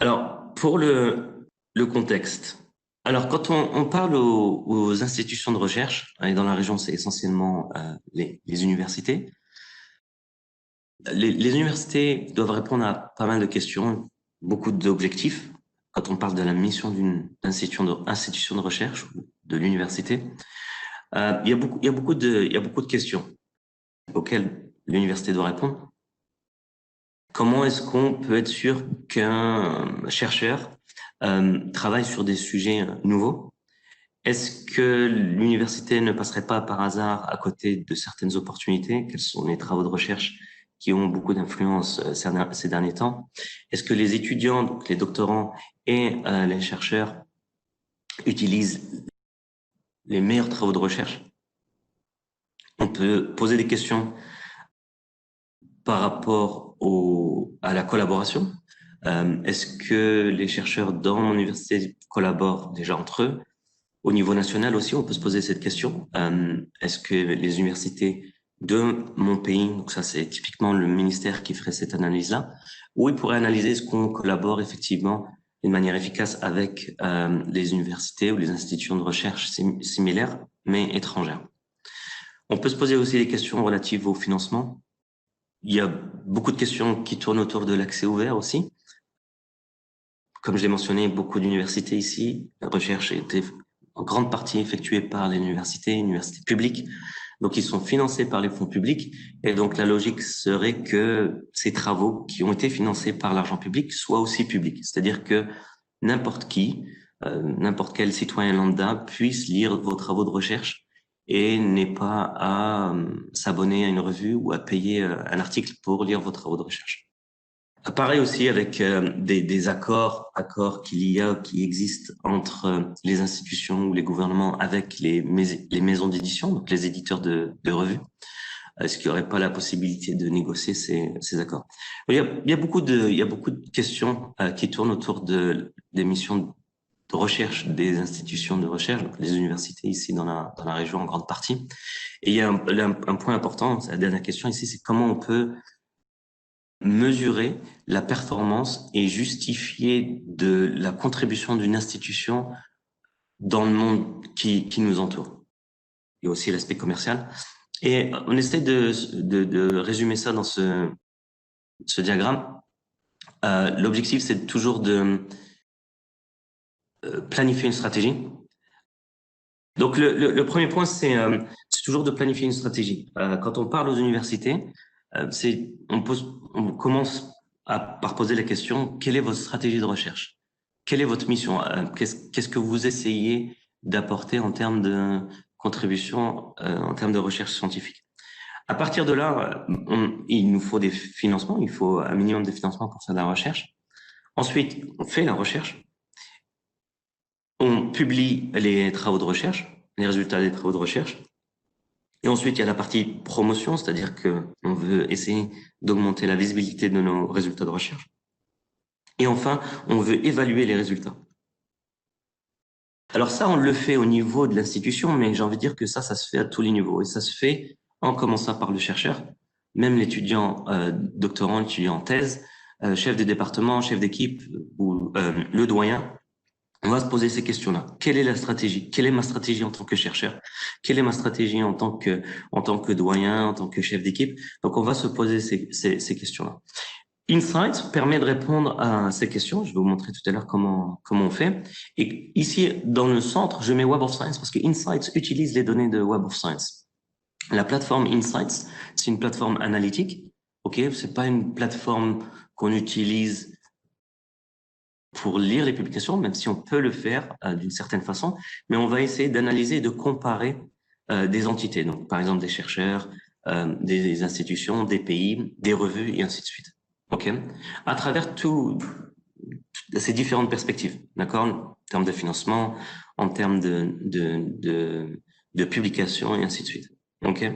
Alors, pour le contexte, alors quand on parle aux institutions de recherche, et dans la région, c'est essentiellement les universités. Les universités doivent répondre à pas mal de questions, beaucoup d'objectifs. Quand on parle de la mission d'une institution de recherche ou de l'université, il y a beaucoup de questions auxquelles l'université doit répondre. Comment est-ce qu'on peut être sûr qu'un chercheur travaille sur des sujets nouveaux? Est-ce que l'université ne passerait pas par hasard à côté de certaines opportunités? Quels sont les travaux de recherche qui ont beaucoup d'influence ces derniers temps? Est-ce que les étudiants, donc les doctorants et les chercheurs utilisent les meilleurs travaux de recherche? On peut poser des questions par rapport à la collaboration. Est-ce que les chercheurs dans mon université collaborent déjà entre eux? Au niveau national aussi, on peut se poser cette question. Est-ce que les universités de mon pays, donc ça c'est typiquement le ministère qui ferait cette analyse-là, où il pourrait analyser est-ce qu'on collabore effectivement d'une manière efficace avec les universités ou les institutions de recherche similaires, mais étrangères. On peut se poser aussi des questions relatives au financement. Il y a beaucoup de questions qui tournent autour de l'accès ouvert aussi. Comme je l'ai mentionné, beaucoup d'universités ici, la recherche a été en grande partie effectuée par les universités publiques. Donc, ils sont financés par les fonds publics. Et donc, la logique serait que ces travaux qui ont été financés par l'argent public soient aussi publics. C'est-à-dire que n'importe qui, n'importe quel citoyen lambda puisse lire vos travaux de recherche et n'ait pas à s'abonner à une revue ou à payer un article pour lire vos travaux de recherche. Pareil aussi avec des accords qui existent entre les institutions ou les gouvernements avec les maisons d'édition, donc les éditeurs de revues. Est-ce qu'il n'y aurait pas la possibilité de négocier ces accords? Il y a beaucoup de questions qui tournent autour des missions de recherche des institutions de recherche, donc les universités ici dans la région en grande partie. Et il y a un point important, c'est la dernière question ici, c'est comment on peut mesurer la performance et justifier de la contribution d'une institution dans le monde qui nous entoure. Il y a aussi l'aspect commercial. Et on essaie de résumer ça dans ce diagramme. L'objectif, c'est toujours de planifier une stratégie. Donc, le premier point, c'est toujours de planifier une stratégie. Quand on parle aux universités, on commence par poser la question, quelle est votre stratégie de recherche? Quelle est votre mission? Qu'est-ce que vous essayez d'apporter en termes de contribution, en termes de recherche scientifique? À partir de là, il nous faut des financements, il faut un minimum de financement pour faire de la recherche. Ensuite, on fait la recherche, on publie les travaux de recherche, les résultats des travaux de recherche. Et ensuite, il y a la partie promotion, c'est-à-dire que on veut essayer d'augmenter la visibilité de nos résultats de recherche. Et enfin, on veut évaluer les résultats. Alors ça, on le fait au niveau de l'institution, mais j'ai envie de dire que ça se fait à tous les niveaux. Et ça se fait en commençant par le chercheur, même l'étudiant doctorant, l'étudiant en thèse, chef de département, chef d'équipe ou le doyen. On va se poser ces questions-là. Quelle est la stratégie? Quelle est ma stratégie en tant que chercheur? Quelle est ma stratégie en tant que doyen, en tant que chef d'équipe? Donc, on va se poser ces questions-là. Insights permet de répondre à ces questions. Je vais vous montrer tout à l'heure comment on fait. Et ici, dans le centre, je mets Web of Science parce que Insights utilise les données de Web of Science. La plateforme Insights, c'est une plateforme analytique. OK? C'est pas une plateforme qu'on utilise pour lire les publications, même si on peut le faire d'une certaine façon, mais on va essayer d'analyser et de comparer des entités, donc par exemple des chercheurs, des institutions, des pays, des revues et ainsi de suite. Ok, à travers toutes ces différentes perspectives, d'accord, en termes de financement, en termes de publication et ainsi de suite. Ok.